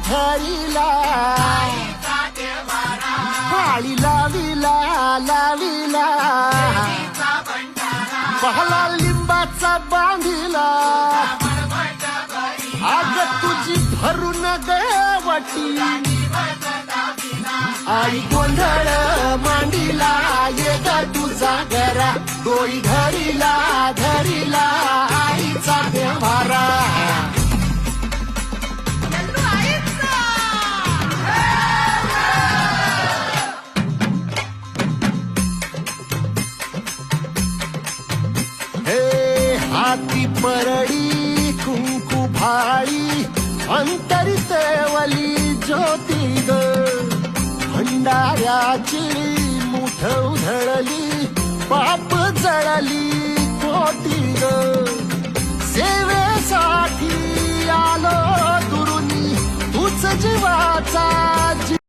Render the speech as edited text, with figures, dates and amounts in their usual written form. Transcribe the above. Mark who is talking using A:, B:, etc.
A: धरिला आळी लाविला लाविला पहला लिंबाचा बांधिला आग तुझी भरून गवटी आई गोंधळ मांडीला ये ग तुझा घरा डोई धरिला धरिला आईचा देवारा हाती परडी कुंकू भाळी अंतरित वली ज्योती ग भंडाऱ्याची मुठ उधळली पाप जळली कोटी ग सेवेसाठी आलो दुरुनी तूच जीवा